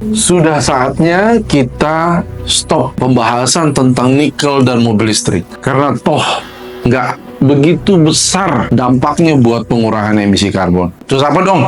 Sudah saatnya kita stop pembahasan tentang nikel dan mobil listrik. Karena toh nggak begitu besar dampaknya buat pengurangan emisi karbon. Terus apa dong?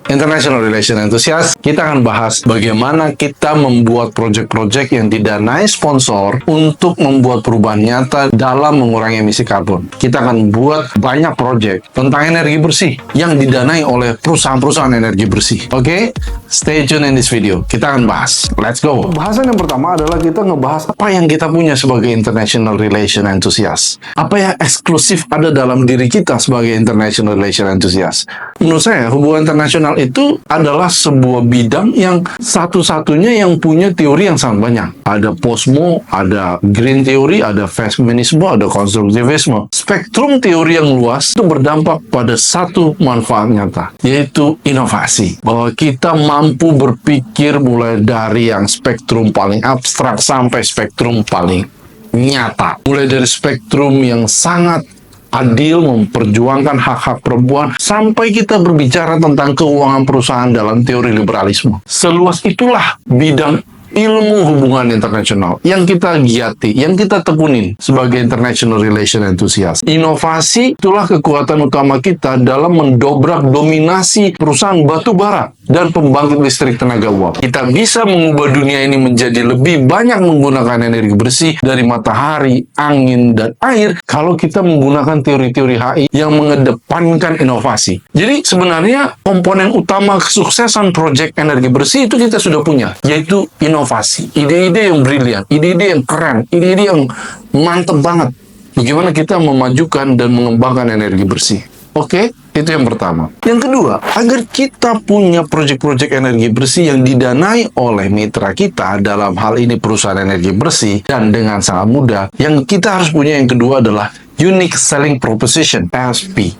International Relation Enthusiast, kita akan bahas bagaimana kita membuat proyek-proyek yang didanai sponsor untuk membuat perubahan nyata dalam mengurangi emisi karbon. Kita akan buat banyak proyek tentang energi bersih yang didanai oleh perusahaan-perusahaan energi bersih. Oke? Stay tune in this video. Kita akan bahas. Let's go. Bahasan yang pertama adalah kita ngebahas apa yang kita punya sebagai International Relation Enthusiast. Apa yang eksklusif ada dalam diri kita sebagai International Relation Enthusiast. Menurut saya, hubungan internasional itu adalah sebuah bidang yang satu-satunya yang punya teori yang sangat banyak. Ada posmo, ada green theory, ada feminisme, ada konstruktivisme. Spektrum teori yang luas itu berdampak pada satu manfaat nyata, yaitu inovasi. Bahwa kita mampu berpikir mulai dari yang spektrum paling abstrak sampai spektrum paling nyata. Mulai dari spektrum yang sangat adil memperjuangkan hak-hak perempuan sampai kita berbicara tentang keuangan perusahaan dalam teori liberalisme. Seluas itulah bidang ilmu hubungan internasional yang kita giati, yang kita tekunin sebagai International Relation Enthusiast. Inovasi itulah kekuatan utama kita dalam mendobrak dominasi perusahaan batu bara dan pembangkit listrik tenaga uap. Kita bisa mengubah dunia ini menjadi lebih banyak menggunakan energi bersih dari matahari, angin, dan air kalau kita menggunakan teori-teori HI yang mengedepankan inovasi. Jadi sebenarnya komponen utama kesuksesan proyek energi bersih itu kita sudah punya, yaitu inovasi. Ide-ide yang brilian, ide-ide yang keren, ide-ide yang mantep banget. Bagaimana kita memajukan dan mengembangkan energi bersih. Oke, itu yang pertama. Yang kedua, agar kita punya proyek-proyek energi bersih yang didanai oleh mitra kita, dalam hal ini perusahaan energi bersih, dan dengan sangat mudah, yang kita harus punya yang kedua adalah Unique Selling Proposition, USP.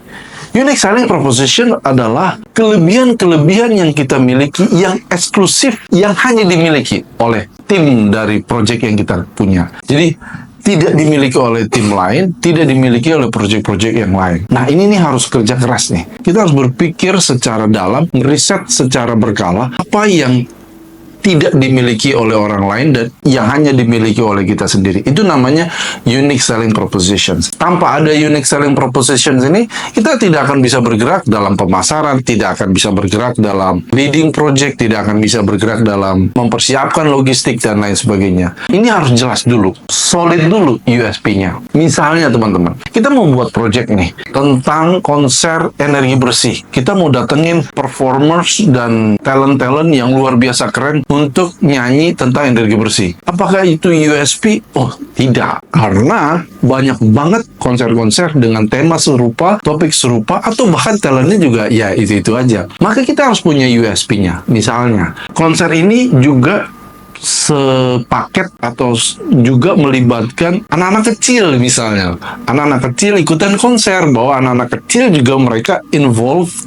Unique Selling Proposition adalah kelebihan-kelebihan yang kita miliki yang eksklusif, yang hanya dimiliki oleh tim dari proyek yang kita punya. Jadi, tidak dimiliki oleh tim lain, tidak dimiliki oleh proyek-proyek yang lain. Nah, ini nih harus kerja keras nih. Kita harus berpikir secara dalam, riset secara berkala, apa yang tidak dimiliki oleh orang lain dan yang hanya dimiliki oleh kita sendiri. Itu namanya Unique Selling Propositions. Tanpa ada Unique Selling Propositions ini, kita tidak akan bisa bergerak dalam pemasaran, tidak akan bisa bergerak dalam leading project, tidak akan bisa bergerak dalam mempersiapkan logistik dan lain sebagainya. Ini harus jelas dulu, solid dulu USP-nya. Misalnya teman-teman, kita mau buat project nih tentang konser energi bersih. Kita mau datengin performers dan talent-talent yang luar biasa keren untuk nyanyi tentang energi bersih. Apakah itu USP? Oh, tidak. Karena banyak banget konser-konser dengan tema serupa, topik serupa, atau bahkan talentnya juga ya itu-itu aja. Maka kita harus punya USP-nya. Misalnya, konser ini juga sepaket atau juga melibatkan anak-anak kecil misalnya. Anak-anak kecil ikutan konser, bahwa anak-anak kecil juga mereka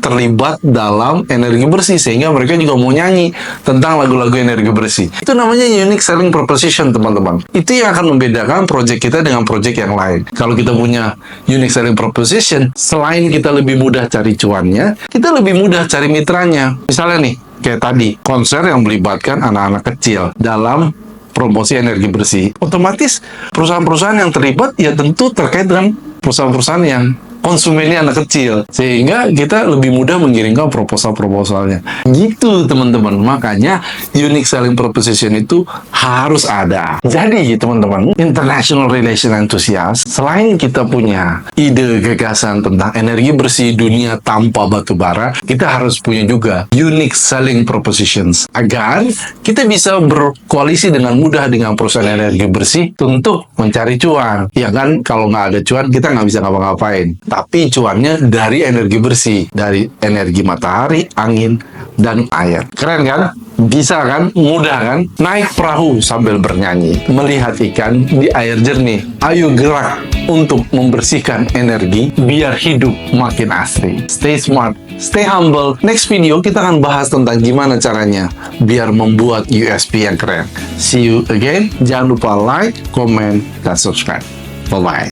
terlibat dalam energi bersih, sehingga mereka juga mau nyanyi tentang lagu-lagu energi bersih. Itu namanya Unique Selling Proposition, teman-teman. Itu yang akan membedakan project kita dengan project yang lain. Kalau kita punya Unique Selling Proposition, selain kita lebih mudah cari cuannya, kita lebih mudah cari mitranya. Misalnya nih, kayak tadi, konser yang melibatkan anak-anak kecil dalam promosi energi bersih. Otomatis perusahaan-perusahaan yang terlibat ya tentu terkait dengan perusahaan-perusahaan yang konsumennya anak kecil. Sehingga kita lebih mudah mengirimkan proposal-proposalnya. Gitu teman-teman. Makanya Unique Selling Proposition itu harus ada. Jadi teman-teman, International Relation Enthusiast, selain kita punya ide gagasan tentang energi bersih dunia tanpa batu bara, kita harus punya juga Unique Selling Propositions. Agar kita bisa berkoalisi dengan mudah dengan perusahaan energi bersih untuk mencari cuan. Ya kan, kalau nggak ada cuan, kita nggak bisa ngapa-ngapain. Tapi cuannya dari energi bersih, dari energi matahari, angin, dan air. Keren kan? Bisa kan? Mudah kan? Naik perahu sambil bernyanyi, melihat ikan di air jernih. Ayo gerak untuk membersihkan energi biar hidup makin asri. Stay smart, stay humble. Next video kita akan bahas tentang gimana caranya biar membuat USP yang keren. See you again. Jangan lupa like, comment, dan subscribe. Bye-bye.